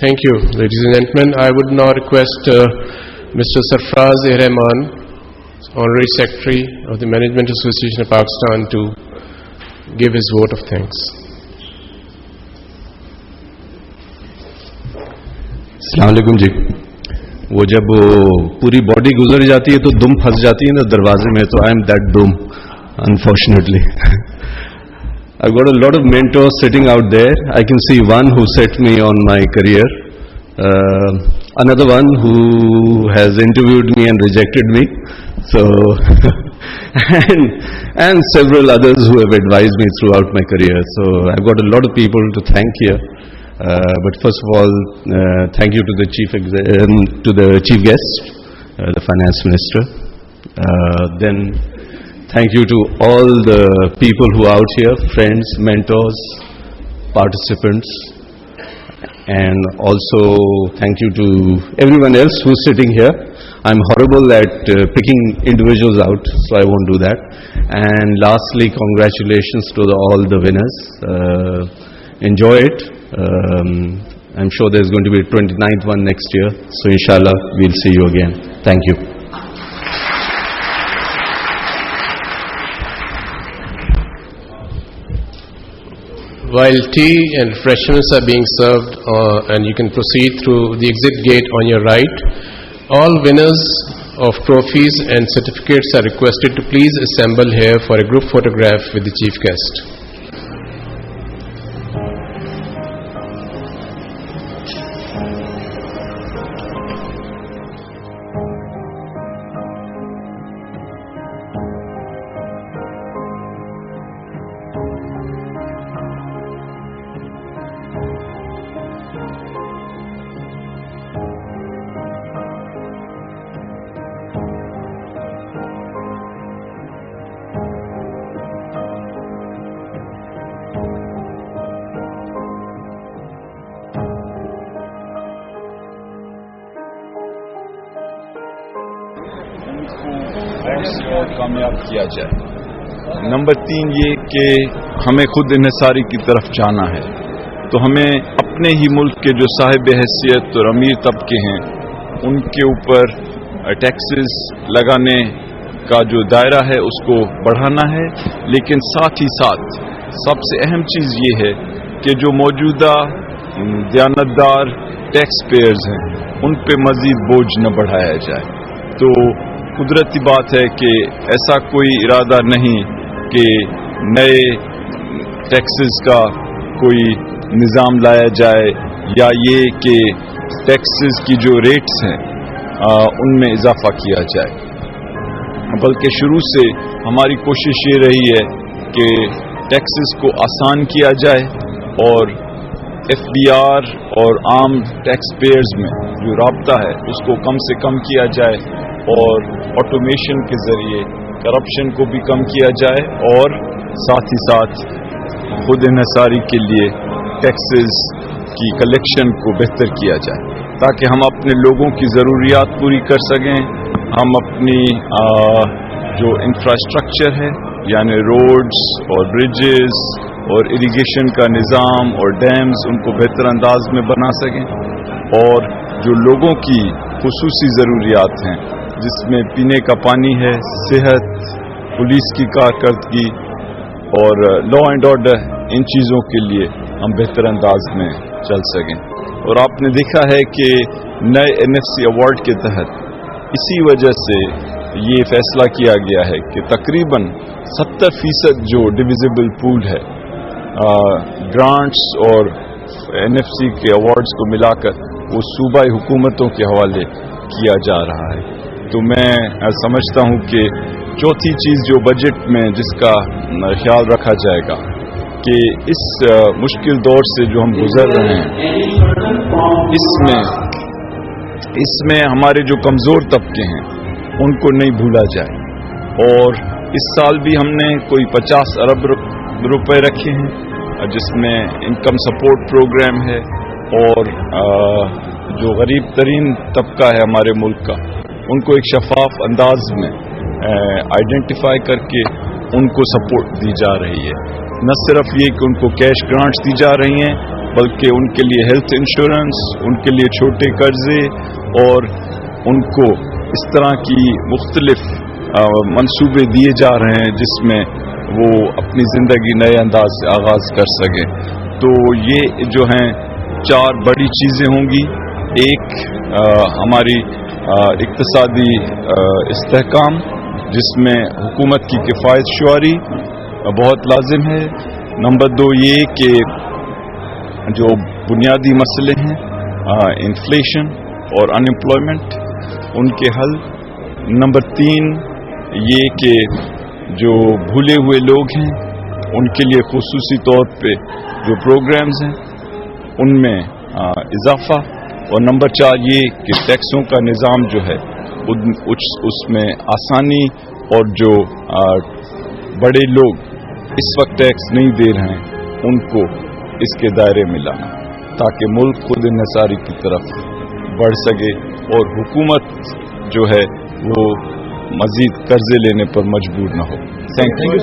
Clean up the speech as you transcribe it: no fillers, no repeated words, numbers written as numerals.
Thank you, ladies and gentlemen. I would now request Mr. Sarfraz Rahman, Honorary Secretary of the Management Association of Pakistan, to give his vote of thanks. السلام علیکم جی. وہ جب پوری body گزر جاتی ہے تو دم پھنس جاتی ہے نا دروازے میں, تو I am that them unfortunately. I've got a lot of mentors sitting out there. I can see one who set me on my career, another one who has interviewed me and rejected me, so and several others who have advised me throughout my career. So I've got a lot of people to thank here. But first of all, thank you to the chief guest, the finance minister. Then thank you to all the people who are out here, friends, mentors, participants, and also thank you to everyone else who's sitting here. I'm horrible at picking individuals out, so I won't do that. And lastly, congratulations to all the winners. Enjoy it. I'm sure there's going to be a 29th one next year, so inshallah we'll see you again. Thank you. While tea and refreshments are being served, and you can proceed through the exit gate on your right, all winners of trophies and certificates are requested to please assemble here for a group photograph with the chief guest. اور کامیاب کیا جائے. Number 3 یہ کہ ہمیں خود انحصاری کی طرف جانا ہے, تو ہمیں اپنے ہی ملک کے جو صاحب حیثیت اور امیر طبقے ہیں ان کے اوپر ٹیکسز لگانے کا جو دائرہ ہے اس کو بڑھانا ہے, لیکن ساتھ ہی ساتھ سب سے اہم چیز یہ ہے کہ جو موجودہ دیانتدار ٹیکس پیئرز ہیں ان پہ مزید بوجھ نہ بڑھایا جائے. تو قدرتی بات ہے کہ ایسا کوئی ارادہ نہیں کہ نئے ٹیکسز کا کوئی نظام لایا جائے یا یہ کہ ٹیکسز کی جو ریٹس ہیں ان میں اضافہ کیا جائے, بلکہ شروع سے ہماری کوشش یہ رہی ہے کہ ٹیکسز کو آسان کیا جائے اور ایف بی آر اور عام ٹیکس پیئرز میں جو رابطہ ہے اس کو کم سے کم کیا جائے اور آٹومیشن کے ذریعے کرپشن کو بھی کم کیا جائے اور ساتھ ہی ساتھ خود انحصاری کے لیے ٹیکسز کی کلیکشن کو بہتر کیا جائے تاکہ ہم اپنے لوگوں کی ضروریات پوری کر سکیں. ہم اپنی جو انفراسٹرکچر ہے یعنی روڈز اور برجز اور اریگیشن کا نظام اور ڈیمز ان کو بہتر انداز میں بنا سکیں, اور جو لوگوں کی خصوصی ضروریات ہیں جس میں پینے کا پانی ہے, صحت, پولیس کی کارکردگی اور لا اینڈ آرڈر, ان چیزوں کے لیے ہم بہتر انداز میں چل سکیں. اور آپ نے دیکھا ہے کہ نئے NFC ایوارڈ کے تحت اسی وجہ سے یہ فیصلہ کیا گیا ہے کہ تقریباً 70% جو ڈویزیبل پول ہے گرانٹس اور NFC کے ایوارڈز کو ملا کر وہ صوبائی حکومتوں کے حوالے کیا جا رہا ہے. تو میں سمجھتا ہوں کہ چوتھی چیز جو بجٹ میں جس کا خیال رکھا جائے گا کہ اس مشکل دور سے جو ہم گزر رہے ہیں اس میں ہمارے جو کمزور طبقے ہیں ان کو نہیں بھولا جائے, اور اس سال بھی ہم نے کوئی 50 ارب روپے رکھے ہیں جس میں انکم سپورٹ پروگرام ہے, اور جو غریب ترین طبقہ ہے ہمارے ملک کا ان کو ایک شفاف انداز میں آئیڈینٹیفائی کر کے ان کو سپورٹ دی جا رہی ہے. نہ صرف یہ کہ ان کو کیش گرانٹس دی جا رہی ہیں بلکہ ان کے لیے ہیلتھ انشورنس، ان کے لیے چھوٹے قرضے، اور ان کو اس طرح کی مختلف منصوبے دیے جا رہے ہیں جس میں وہ اپنی زندگی نئے انداز سے آغاز کر سکیں. تو یہ جو ہیں 4 بڑی چیزیں ہوں گی. ایک ہماری اقتصادی استحکام، جس میں حکومت کی کفایت شعاری بہت لازم ہے. نمبر 2 یہ کہ جو بنیادی مسئلے ہیں انفلیشن اور ان امپلائمنٹ، ان کے حل. نمبر 3 یہ کہ جو بھولے ہوئے لوگ ہیں ان کے لیے خصوصی طور پہ جو پروگرامز ہیں ان میں اضافہ. اور نمبر 4 یہ کہ ٹیکسوں کا نظام جو ہے اس میں آسانی، اور جو بڑے لوگ اس وقت ٹیکس نہیں دے رہے ہیں ان کو اس کے دائرے میں لانا، تاکہ ملک خود انحصاری کی طرف بڑھ سکے اور حکومت جو ہے وہ مزید قرضے لینے پر مجبور نہ ہو. Thank you.